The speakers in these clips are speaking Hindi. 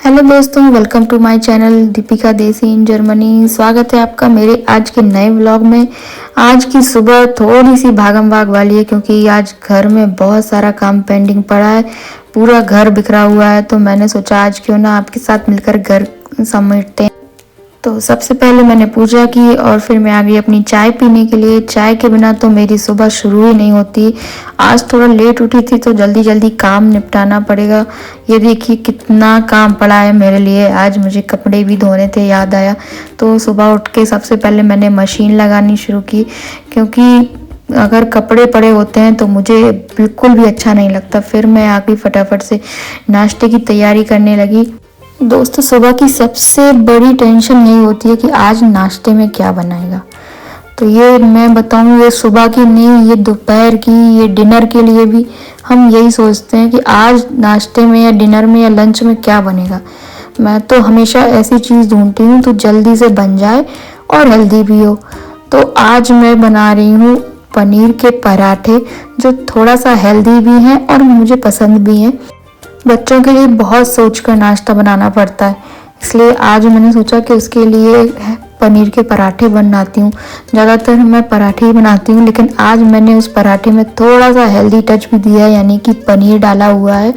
हेलो दोस्तों, welcome to my channel Deepika Desi in Germany. स्वागत है आपका मेरे आज के नए व्लॉग में। आज की सुबह थोड़ी सी भागम भाग वाली है क्योंकि आज घर में बहुत सारा काम पेंडिंग पड़ा है। पूरा घर बिखरा हुआ है, तो मैंने सोचा आज क्यों ना आपके साथ मिलकर घर समेटते हैं। तो सबसे पहले मैंने पूजा की और फिर मैं आ गई अपनी चाय पीने के लिए। चाय के बिना तो मेरी सुबह शुरू ही नहीं होती। आज थोड़ा लेट उठी थी तो जल्दी जल्दी काम निपटाना पड़ेगा। ये देखिए कितना काम पड़ा है मेरे लिए। आज मुझे कपड़े भी धोने थे, याद आया। तो सुबह उठ के सबसे पहले मैंने मशीन लगानी शुरू की, क्योंकि अगर कपड़े पड़े होते हैं तो मुझे बिल्कुल भी अच्छा नहीं लगता। फिर मैं आ गई फटाफट से नाश्ते की तैयारी करने लगी। दोस्तों, सुबह की सबसे बड़ी टेंशन यही होती है कि आज नाश्ते में क्या बनाएगा। तो ये मैं बताऊं, ये सुबह की नहीं, ये दोपहर की, ये डिनर के लिए भी हम यही सोचते हैं कि आज नाश्ते में या डिनर में या लंच में क्या बनेगा। मैं तो हमेशा ऐसी चीज़ ढूंढती हूँ तो जल्दी से बन जाए और हेल्दी भी हो। तो आज मैं बना रही हूँ पनीर के पराठे, जो थोड़ा सा हेल्दी भी हैं और मुझे पसंद भी हैं। बच्चों के लिए बहुत सोचकर नाश्ता बनाना पड़ता है, इसलिए आज मैंने सोचा कि उसके लिए पनीर के पराठे बनाती हूँ। ज़्यादातर मैं पराठे ही बनाती हूँ, लेकिन आज मैंने उस पराठे में थोड़ा सा हेल्दी टच भी दिया है, यानी कि पनीर डाला हुआ है।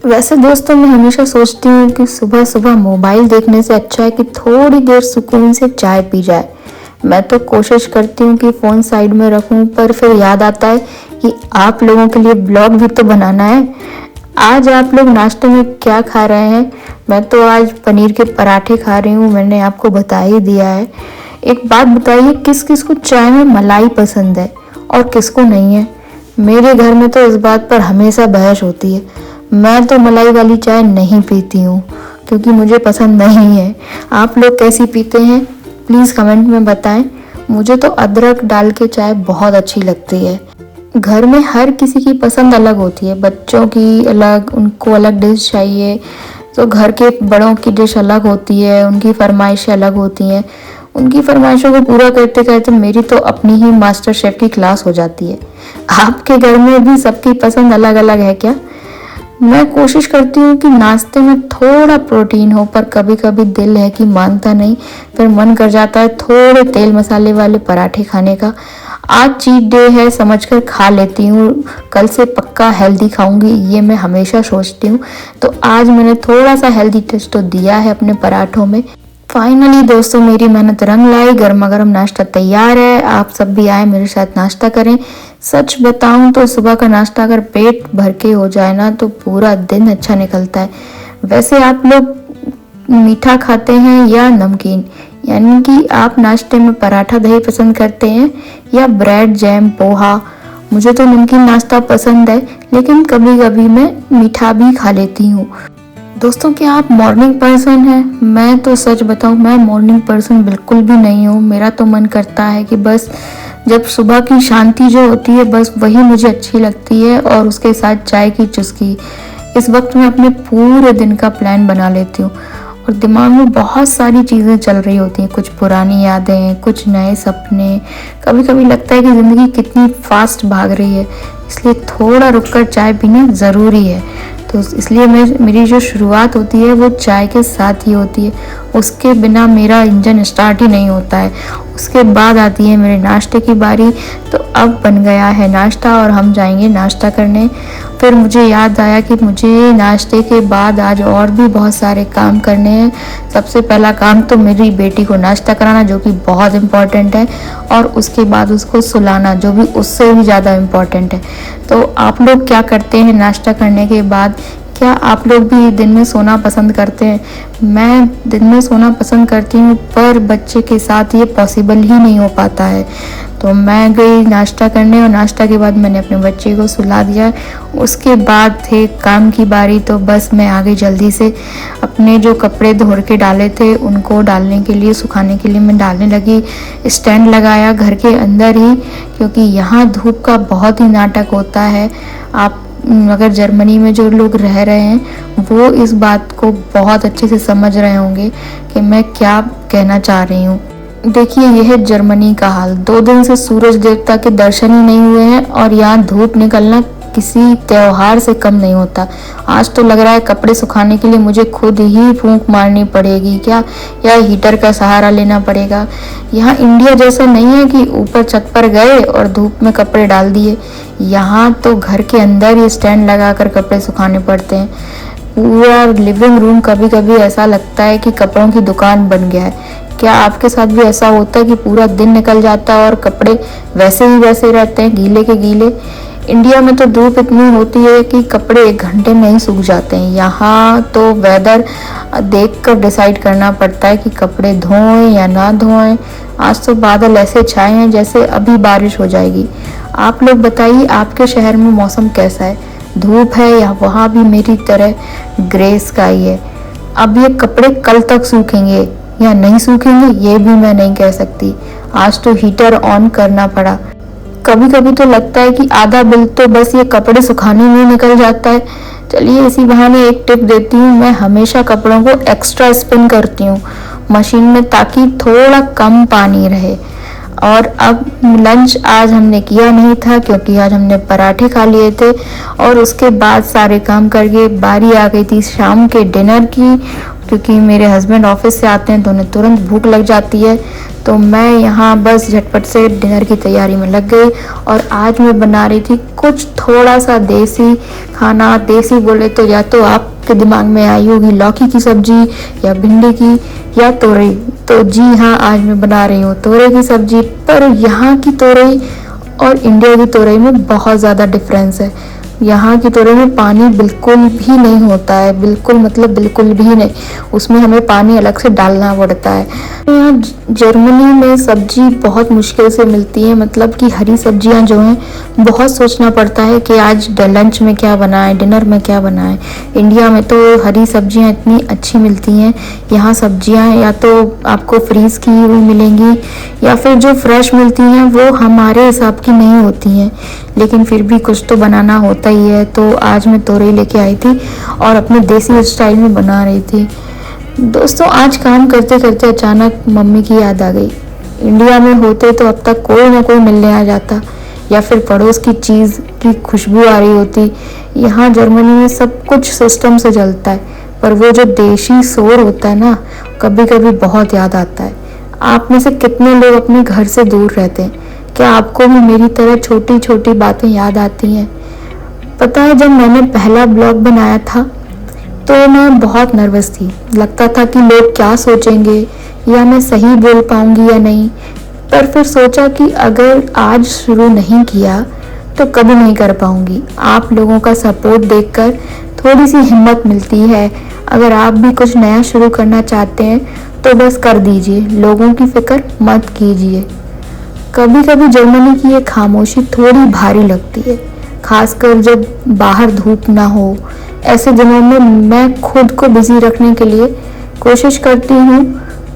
वैसे दोस्तों, मैं हमेशा सोचती हूँ कि सुबह सुबह मोबाइल देखने से अच्छा है कि थोड़ी देर सुकून से चाय पी जाए। मैं तो कोशिश करती हूँ कि फ़ोन साइड में रखूँ, पर फिर याद आता है कि आप लोगों के लिए ब्लॉग भी तो बनाना है। आज आप लोग नाश्ते में क्या खा रहे हैं? मैं तो आज पनीर के पराठे खा रही हूँ, मैंने आपको बता ही दिया है। एक बात बताइए, किस किस को चाय में मलाई पसंद है और किसको नहीं है? मेरे घर में तो इस बात पर हमेशा बहस होती है। मैं तो मलाई वाली चाय नहीं पीती हूँ क्योंकि मुझे पसंद नहीं है। आप लोग कैसी पीते हैं प्लीज़ कमेंट में बताएं। मुझे तो अदरक डाल के चाय बहुत अच्छी लगती है। घर में हर किसी की पसंद अलग होती है। बच्चों की अलग, उनको अलग डिश चाहिए, तो घर के बड़ों की डिश अलग होती है, उनकी फरमाइशें अलग होती हैं। उनकी फरमाइशों को पूरा करते करते मेरी तो अपनी ही मास्टर शेफ की क्लास हो जाती है। आपके घर में भी सबकी पसंद अलग अलग है क्या? मैं कोशिश करती हूँ कि नाश्ते में थोड़ा प्रोटीन हो, पर कभी कभी दिल है कि मानता नहीं, फिर मन कर जाता है थोड़े तेल मसाले वाले पराठे खाने का। आज चीट डे है समझकर खा लेती हूँ, कल से पक्का हेल्दी खाऊंगी, ये मैं हमेशा सोचती हूँ। तो आज मैंने थोड़ा सा हेल्दी टच तो दिया है अपने पराठों में। फाइनली दोस्तों, मेरी मेहनत रंग लाई, गर्मा गर्म नाश्ता तैयार है। आप सब भी आए मेरे साथ नाश्ता करें। सच बताऊं तो सुबह का नाश्ता अगर पेट भर के हो जाए ना तो पूरा दिन अच्छा निकलता है। वैसे आप लोग मीठा खाते हैं या नमकीन, यानी कि आप नाश्ते में पराठा दही पसंद करते हैं या ब्रेड जैम पोहा? मुझे तो नमकीन नाश्ता पसंद है, लेकिन कभी कभी मैं मीठा भी खा लेती हूँ। दोस्तों, क्या आप मॉर्निंग पर्सन हैं? मैं तो सच बताऊं, मैं मॉर्निंग पर्सन बिल्कुल भी नहीं हूँ। मेरा तो मन करता है कि बस जब सुबह की शांति जो होती है बस वही मुझे अच्छी लगती है, और उसके साथ चाय की चुस्की। इस वक्त मैं अपने पूरे दिन का प्लान बना लेती हूँ और दिमाग में बहुत सारी चीज़ें चल रही होती हैं, कुछ पुरानी यादें, कुछ नए सपने। कभी कभी लगता है कि ज़िंदगी कितनी फास्ट भाग रही है, इसलिए थोड़ा रुककर चाय पीना ज़रूरी है। तो इसलिए मेरी जो शुरुआत होती है वो चाय के साथ ही होती है। उसके बिना मेरा इंजन स्टार्ट ही नहीं होता है। उसके बाद आती है मेरे नाश्ते की बारी। तो अब बन गया है नाश्ता और हम जाएंगे नाश्ता करने। फिर मुझे याद आया कि मुझे नाश्ते के बाद आज और भी बहुत सारे काम करने हैं। सबसे पहला काम तो मेरी बेटी को नाश्ता कराना, जो कि बहुत इम्पोर्टेंट है, और उसके बाद उसको सुलाना, जो भी उससे भी ज़्यादा इम्पोर्टेंट है। तो आप लोग क्या करते हैं नाश्ता करने के बाद? क्या आप लोग भी दिन में सोना पसंद करते हैं? मैं दिन में सोना पसंद करती हूँ, पर बच्चे के साथ ये पॉसिबल ही नहीं हो पाता है। तो मैं गई नाश्ता करने और नाश्ता के बाद मैंने अपने बच्चे को सुला दिया। उसके बाद थे काम की बारी, तो बस मैं आ गई जल्दी से। अपने जो कपड़े धो के डाले थे उनको डालने के लिए, सुखाने के लिए मैं डालने लगी। स्टैंड लगाया घर के अंदर ही, क्योंकि यहाँ धूप का बहुत ही नाटक होता है। आप अगर जर्मनी में जो लोग रह रहे हैं वो इस बात को बहुत अच्छे से समझ रहे होंगे कि मैं क्या कहना चाह रही हूँ। देखिए, यह है जर्मनी का हाल। 2 दिन से सूरज देवता के दर्शन ही नहीं हुए हैं और यहाँ धूप निकलना किसी त्योहार से कम नहीं होता। आज तो लग रहा है कपड़े सुखाने के लिए मुझे खुद ही फूंक मारनी पड़ेगी क्या, या हीटर का सहारा लेना पड़ेगा। यहाँ इंडिया जैसा नहीं है कि ऊपर छत पर गए और धूप में कपड़े डाल दिए। यहाँ तो घर के अंदर ही स्टैंड लगाकर कपड़े सुखाने पड़ते हैं। पूरा लिविंग रूम कभी कभी ऐसा लगता है कि कपड़ों की दुकान बन गया है। क्या आपके साथ भी ऐसा होता है कि पूरा दिन निकल जाता है और कपड़े वैसे ही वैसे रहते हैं, गीले के गीले? इंडिया में तो धूप इतनी होती है कि कपड़े 1 घंटे में ही सूख जाते हैं। यहाँ तो वेदर देखकर डिसाइड करना पड़ता है कि कपड़े धोएं या ना धोएं। आज तो बादल ऐसे छाए हैं जैसे अभी बारिश हो जाएगी। आप लोग बताइए, आपके शहर में मौसम कैसा है? धूप है या वहाँ भी मेरी तरह ग्रे स्काई है? अब ये कपड़े कल तक सूखेंगे या नहीं सूखेंगे ये भी मैं नहीं कह सकती। आज तो हीटर ऑन करना पड़ा। कभी कभी तो लगता है कि आधा बिल तो बस ये कपड़े सुखाने में निकल जाता है। चलिए इसी बहाने एक टिप देती हूँ। मैं हमेशा कपड़ों को एक्स्ट्रा स्पिन करती हूँ मशीन में, ताकि थोड़ा कम पानी रहे। और अब लंच आज हमने किया नहीं था क्योंकि आज हमने पराठे खा लिए थे, और उसके बाद सारे काम करके बारी आ गई थी शाम के डिनर की। क्योंकि मेरे हस्बैंड ऑफिस से आते हैं तो उन्हें तुरंत भूख लग जाती है, तो मैं यहाँ बस झटपट से डिनर की तैयारी में लग गई। और आज मैं बना रही थी कुछ थोड़ा सा देसी खाना। देसी बोले तो या तो आपके दिमाग में आई होगी लौकी की सब्जी, या भिंडी की, या तोरई। तो जी हाँ, आज मैं बना रही हूँ तोरई की सब्जी। पर यहाँ की तोरई और इंडिया की तोरई में बहुत ज़्यादा डिफरेंस है। यहाँ की तोरई में पानी बिल्कुल भी नहीं होता है, बिल्कुल मतलब बिल्कुल भी नहीं। उसमें हमें पानी अलग से डालना पड़ता है। यहाँ जर्मनी में सब्जी बहुत मुश्किल से मिलती है, मतलब कि हरी सब्जियाँ जो हैं बहुत सोचना पड़ता है कि आज लंच में क्या बनाएं, डिनर में क्या बनाएं। इंडिया में तो हरी सब्जियाँ इतनी अच्छी मिलती हैं। यहाँ सब्जियाँ या तो आपको फ्रीज की हुई मिलेंगी, या फिर जो फ्रेश मिलती हैं वो हमारे हिसाब की नहीं होती हैं, लेकिन फिर भी कुछ तो बनाना होता ही है। तो आज मैं तोरई लेके आई थी और अपने देसी स्टाइल में बना रही थी। दोस्तों, आज काम करते करते अचानक मम्मी की याद आ गई। इंडिया में होते तो अब तक कोई ना कोई मिलने आ जाता, या फिर पड़ोस की चीज़ की खुशबू आ रही होती। यहाँ जर्मनी में सब कुछ सिस्टम से चलता है, पर वो जो देशी शोर होता है ना, कभी कभी बहुत याद आता है। आप में से कितने लोग अपने घर से दूर रहते हैं? क्या आपको भी मेरी तरह छोटी छोटी बातें याद आती हैं? पता है, जब मैंने पहला ब्लॉग बनाया था तो मैं बहुत नर्वस थी। लगता था कि लोग क्या सोचेंगे, या मैं सही बोल पाऊंगी या नहीं। पर फिर सोचा कि अगर आज शुरू नहीं किया तो कभी नहीं कर पाऊंगी। आप लोगों का सपोर्ट देखकर थोड़ी सी हिम्मत मिलती है। अगर आप भी कुछ नया शुरू करना चाहते हैं तो बस कर दीजिए, लोगों की फिक्र मत कीजिए। कभी कभी जर्मनी की ये खामोशी थोड़ी भारी लगती है, खासकर जब बाहर धूप ना हो। ऐसे दिनों में मैं खुद को बिजी रखने के लिए कोशिश करती हूँ।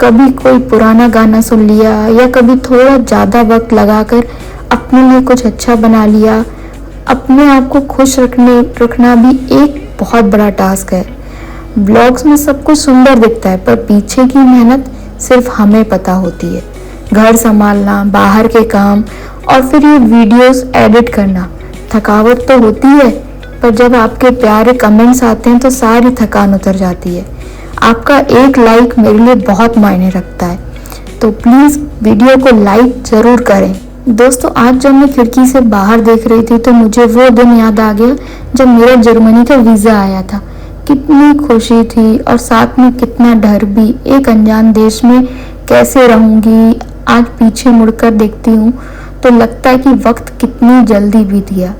कभी कोई पुराना गाना सुन लिया, या कभी थोड़ा ज़्यादा वक्त लगाकर अपने लिए कुछ अच्छा बना लिया। अपने आप को खुश रखना भी एक बहुत बड़ा टास्क है। ब्लॉग्स में सब कुछ सुंदर दिखता है, पर पीछे की मेहनत सिर्फ हमें पता होती है। घर संभालना, बाहर के काम, और फिर ये वीडियोस एडिट करना, थकावट तो होती है, पर जब आपके प्यारे कमेंट्स आते हैं तो सारी थकान उतर जाती है। आपका एक लाइक मेरे लिए बहुत मायने रखता है, तो प्लीज़ वीडियो को लाइक ज़रूर करें। दोस्तों, आज जब मैं खिड़की से बाहर देख रही थी तो मुझे वो दिन याद आ गया जब मेरा जर्मनी का वीज़ा आया था। कितनी खुशी थी और साथ में कितना डर भी। एक अनजान देश में कैसे रहूँगी। आज पीछे मुड़कर देखती हूँ तो लगता है कि वक्त कितनी जल्दी बीत गया।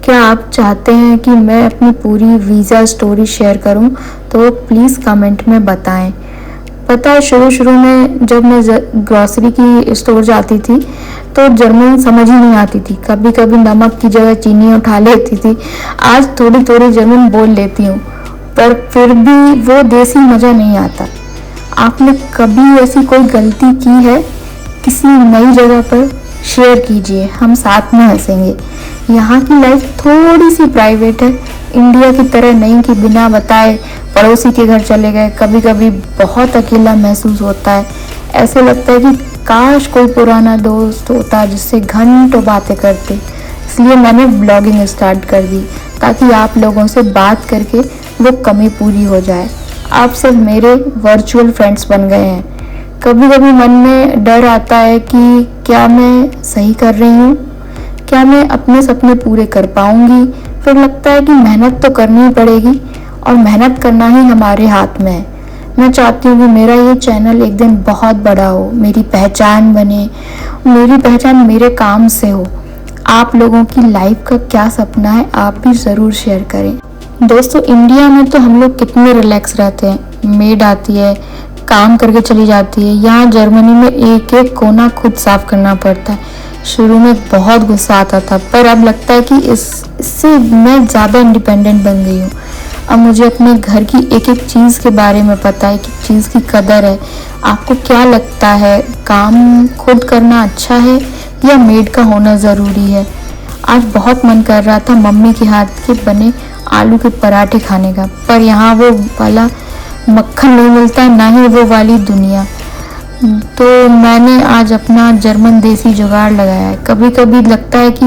क्या आप चाहते हैं कि मैं अपनी पूरी वीज़ा स्टोरी शेयर करूं? तो प्लीज़ कमेंट में बताएं। पता है, शुरू में जब मैं ग्रॉसरी की स्टोर जाती थी तो जर्मन समझ ही नहीं आती थी। कभी कभी नमक की जगह चीनी उठा लेती थी। आज थोड़ी थोड़ी जर्मन बोल लेती हूँ, पर फिर भी वो देसी मज़ा नहीं आता। आपने कभी ऐसी कोई गलती की है किसी नई जगह पर? शेयर कीजिए, हम साथ में हंसेंगे। यहाँ की लाइफ थोड़ी सी प्राइवेट है, इंडिया की तरह नहीं कि बिना बताए पड़ोसी के घर चले गए। कभी कभी बहुत अकेला महसूस होता है। ऐसे लगता है कि काश कोई पुराना दोस्त होता जिससे घंटों बातें करते। इसलिए मैंने ब्लॉगिंग स्टार्ट कर दी ताकि आप लोगों से बात करके वो कमी पूरी हो जाए। आप सब मेरे वर्चुअल फ्रेंड्स बन गए हैं। कभी कभी मन में डर आता है कि क्या मैं सही कर रही हूँ, क्या मैं अपने सपने पूरे कर पाऊंगी। फिर लगता है कि मेहनत तो करनी ही पड़ेगी और मेहनत करना ही हमारे हाथ में है। मैं चाहती हूँ कि मेरा ये चैनल एक दिन बहुत बड़ा हो, मेरी पहचान बने, मेरी पहचान मेरे काम से हो। आप लोगों की लाइफ का क्या सपना है आप भी ज़रूर शेयर करें। दोस्तों, इंडिया में तो हम लोग कितने रिलैक्स रहते हैं। मेड आती है, काम करके चली जाती है। यहाँ जर्मनी में एक एक कोना खुद साफ करना पड़ता है। शुरू में बहुत गुस्सा आता था, पर अब लगता है कि इससे मैं ज़्यादा इंडिपेंडेंट बन गई हूँ। अब मुझे अपने घर की एक एक चीज़ के बारे में पता है, कि चीज़ की कदर है। आपको क्या लगता है, काम खुद करना अच्छा है या मेड का होना ज़रूरी है? आज बहुत मन कर रहा था मम्मी के हाथ के बने आलू के पराठे खाने का, पर यहाँ वो वाला मक्खन नहीं मिलता, ना ही वो वाली दुनिया। तो मैंने आज अपना जर्मन देसी जुगाड़ लगाया है। कभी कभी लगता है कि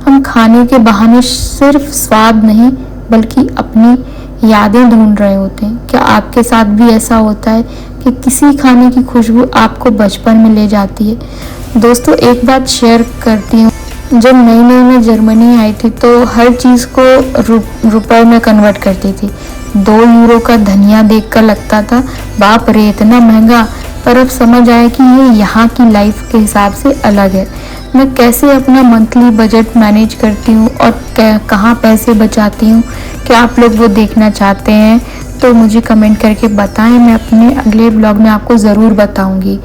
हम खाने के बहाने सिर्फ स्वाद नहीं बल्कि अपनी यादें ढूंढ रहे होते हैं। क्या आपके साथ भी ऐसा होता है कि किसी खाने की खुशबू आपको बचपन में ले जाती है? दोस्तों, एक बात शेयर करती हूँ। जब नई नई में जर्मनी आई थी तो हर चीज़ को रुपए में कन्वर्ट करती थी। 2 यूरो का धनिया देखकर लगता था बाप रे इतना महंगा, पर अब समझ आया कि ये यहाँ की लाइफ के हिसाब से अलग है। मैं कैसे अपना मंथली बजट मैनेज करती हूँ और कहाँ पैसे बचाती हूँ, क्या आप लोग वो देखना चाहते हैं तो मुझे कमेंट करके बताएं। मैं अपने अगले ब्लॉग में आपको ज़रूर बताऊँगी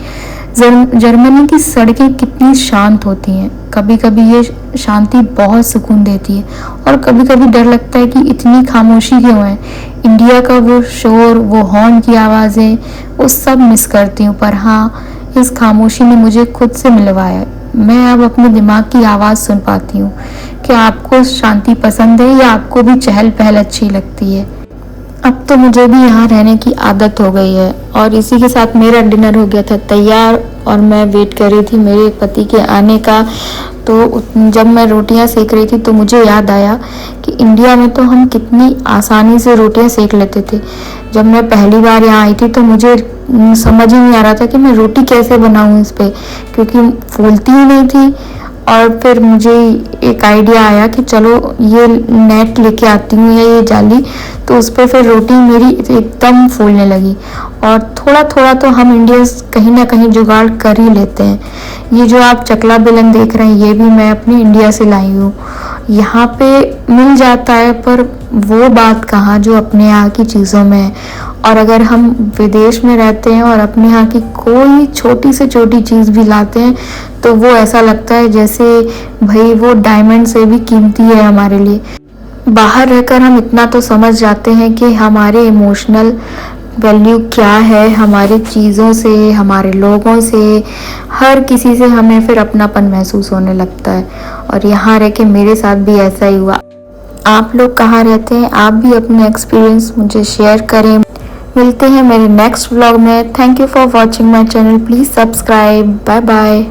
जर्मनी की सड़कें कितनी शांत होती हैं। कभी कभी ये शांति बहुत सुकून देती है और कभी कभी डर लगता है कि इतनी खामोशी क्यों है। इंडिया का वो शोर, वो हॉर्न की आवाज़ें, वो सब मिस करती हूँ। पर हाँ, इस खामोशी ने मुझे खुद से मिलवाया। मैं अब अपने दिमाग की आवाज़ सुन पाती हूँ। क्या आपको शांति पसंद है या आपको भी चहल पहल अच्छी लगती है? अब तो मुझे भी यहाँ रहने की आदत हो गई है और इसी के साथ मेरा डिनर हो गया था तैयार और मैं वेट कर रही थी मेरे पति के आने का। तो जब मैं रोटियां सेक रही थी तो मुझे याद आया कि इंडिया में तो हम कितनी आसानी से रोटियां सेक लेते थे। जब मैं पहली बार यहाँ आई थी तो मुझे समझ ही नहीं आ रहा था कि मैं रोटी कैसे बनाऊँ इस पर, क्योंकि फूलती ही नहीं थी। और फिर मुझे एक आइडिया आया कि चलो ये नेट लेके आती हूँ या ये जाली, तो उस पर फिर रोटी मेरी एकदम फूलने लगी। और थोड़ा थोड़ा तो हम इंडियंस कहीं ना कहीं जुगाड़ कर ही लेते हैं। ये जो आप चकला बेलन देख रहे हैं ये भी मैं अपनी इंडिया से लाई हूँ। यहाँ पे मिल जाता है पर वो बात कहाँ जो अपने यहाँ की चीज़ों में है। और अगर हम विदेश में रहते हैं और अपने यहाँ की कोई छोटी से छोटी चीज़ भी लाते हैं तो वो ऐसा लगता है जैसे भाई वो डायमंड से भी कीमती है हमारे लिए। बाहर रहकर हम इतना तो समझ जाते हैं कि हमारे इमोशनल वैल्यू क्या है, हमारी चीज़ों से, हमारे लोगों से, हर किसी से हमें फिर अपनापन महसूस होने लगता है। और यहाँ रह के मेरे साथ भी ऐसा ही हुआ। आप लोग कहाँ रहते हैं? आप भी अपने एक्सपीरियंस मुझे शेयर करें। मिलते हैं मेरे नेक्स्ट व्लॉग में। Thank you for watching my channel. Please subscribe. Bye bye.